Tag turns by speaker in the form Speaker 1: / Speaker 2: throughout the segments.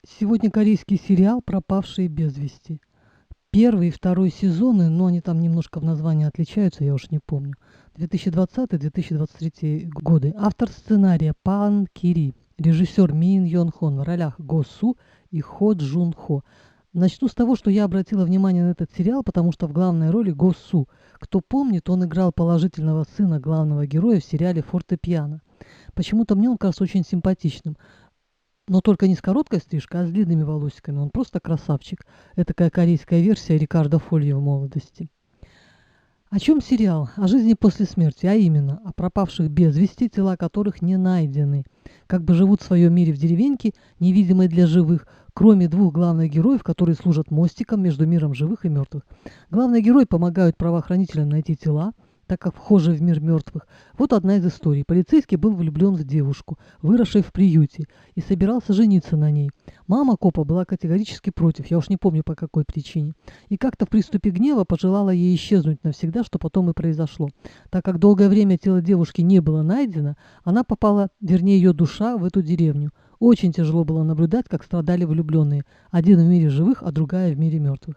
Speaker 1: Сегодня корейский сериал «Пропавшие без вести». Первый и второй сезоны, но они там немножко в названии отличаются, я уж не помню. 2020-2023 годы. Автор сценария Пан Кири. Режиссер Мин Йон Хон. В ролях Го Су и Хо Джун Хо. Начну с того, что я обратила внимание на этот сериал, потому что в главной роли Го Су. Кто помнит, он играл положительного сына главного героя в сериале «Фортепиано». Почему-то мне он кажется очень симпатичным. Но только не с короткой стрижкой, а с длинными волосиками. Он просто красавчик. Это такая корейская версия Рикардо Фольо в молодости. О чем сериал? О жизни после смерти, а именно о пропавших без вести, тела которых не найдены. Как бы живут в своем мире в деревеньке, невидимой для живых, кроме двух главных героев, которые служат мостиком между миром живых и мертвых. Главные герои помогают правоохранителям найти тела, так как вхожи в мир мертвых. Вот одна из историй. Полицейский был влюблен в девушку, выросшей в приюте, и собирался жениться на ней. Мама копа была категорически против, я уж не помню по какой причине. И как-то в приступе гнева пожелала ей исчезнуть навсегда, что потом и произошло. Так как долгое время тело девушки не было найдено, она попала, вернее ее душа, в эту деревню. Очень тяжело было наблюдать, как страдали влюбленные. Один в мире живых, а другая в мире мертвых.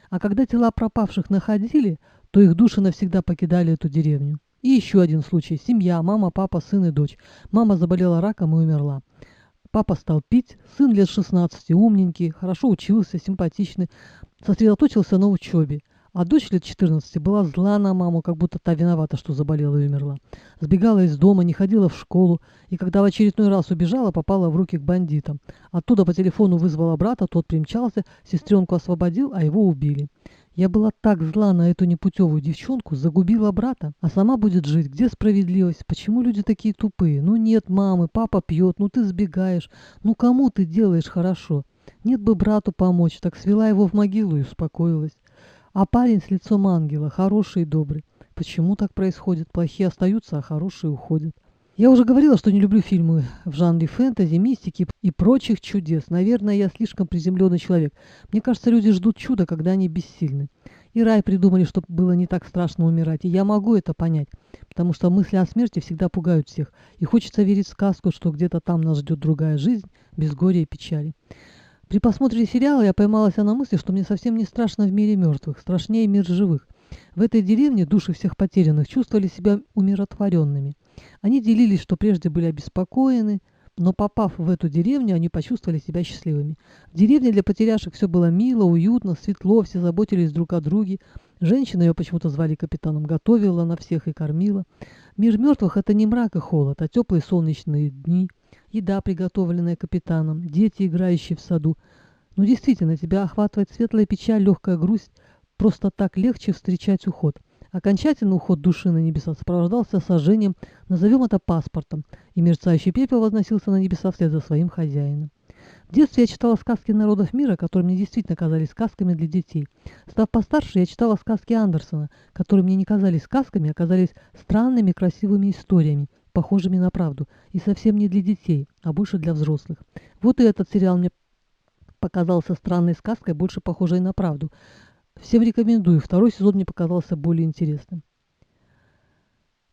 Speaker 1: А когда тела пропавших находили, то их души навсегда покидали эту деревню. И еще один случай. Семья, мама, папа, сын и дочь. Мама заболела раком и умерла. Папа стал пить, сын лет 16, умненький, хорошо учился, симпатичный, сосредоточился на учебе. А дочь лет 14 была зла на маму, как будто та виновата, что заболела и умерла. Сбегала из дома, не ходила в школу, и когда в очередной раз убежала, попала в руки к бандитам. Оттуда по телефону вызвала брата, тот примчался, сестренку освободил, а его убили. Я была так зла на эту непутевую девчонку, загубила брата, а сама будет жить. Где справедливость? Почему люди такие тупые? Ну нет мамы, папа пьет, ну ты сбегаешь. Ну кому ты делаешь хорошо? Нет бы брату помочь, так свела его в могилу и успокоилась. А парень с лицом ангела, хороший и добрый. Почему так происходит? Плохие остаются, а хорошие уходят. Я уже говорила, что не люблю фильмы в жанре фэнтези, мистики и прочих чудес. Наверное, я слишком приземленный человек. Мне кажется, люди ждут чуда, когда они бессильны. И рай придумали, чтобы было не так страшно умирать. И я могу это понять, потому что мысли о смерти всегда пугают всех. И хочется верить в сказку, что где-то там нас ждет другая жизнь, без горя и печали. При просмотре сериала я поймалась на мысли, что мне совсем не страшно в мире мертвых, страшнее мир живых. В этой деревне души всех потерянных чувствовали себя умиротворенными. Они делились, что прежде были обеспокоены, но попав в эту деревню, они почувствовали себя счастливыми. В деревне для потерявших все было мило, уютно, светло, все заботились друг о друге. Женщина, ее почему-то звали капитаном, готовила на всех и кормила. Мир мертвых – это не мрак и холод, а теплые солнечные дни, еда, приготовленная капитаном, дети, играющие в саду. Ну, действительно, тебя охватывает светлая печаль, легкая грусть. Просто так легче встречать уход. Окончательный уход души на небеса сопровождался сожжением, назовем это паспортом, и мерцающий пепел возносился на небеса вслед за своим хозяином. В детстве я читала сказки народов мира, которые мне действительно казались сказками для детей. Став постарше, я читала сказки Андерсона, которые мне не казались сказками, а казались странными, красивыми историями, похожими на правду, и совсем не для детей, а больше для взрослых. Вот и этот сериал мне показался странной сказкой, больше похожей на правду. Всем рекомендую. Второй сезон мне показался более интересным.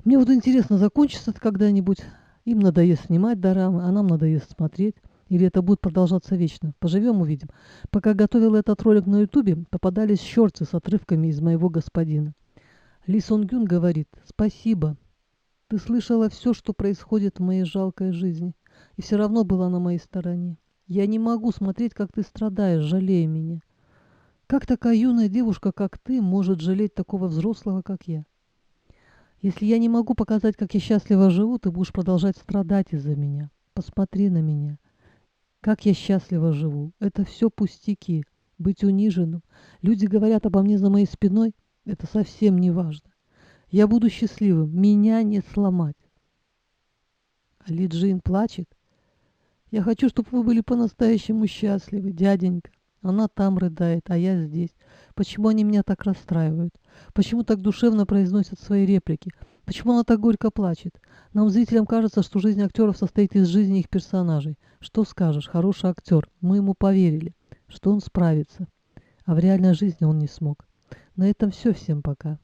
Speaker 1: Мне вот интересно, закончится это когда-нибудь. Им надоест снимать дорамы, а нам надоест смотреть. Или это будет продолжаться вечно? Поживем, увидим. Пока готовил этот ролик на ютубе, попадались щорцы с отрывками из «Моего господина». Ли Сон Гюн говорит: «Спасибо. Ты слышала все, что происходит в моей жалкой жизни, и все равно была на моей стороне. Я не могу смотреть, как ты страдаешь, жалей меня. Как такая юная девушка, как ты, может жалеть такого взрослого, как я? Если я не могу показать, как я счастливо живу, ты будешь продолжать страдать из-за меня. Посмотри на меня. Как я счастливо живу. Это все пустяки. Быть униженным. Люди говорят обо мне за моей спиной. Это совсем не важно. Я буду счастливым. Меня не сломать». Ли Джин плачет. «Я хочу, чтобы вы были по-настоящему счастливы, дяденька. Она там рыдает, а я здесь. Почему они меня так расстраивают? Почему так душевно произносят свои реплики? Почему она так горько плачет? Нам, зрителям, кажется, что жизнь актеров состоит из жизни их персонажей. Что скажешь, хороший актер, мы ему поверили, что он справится. А в реальной жизни он не смог. На этом все. Всем пока».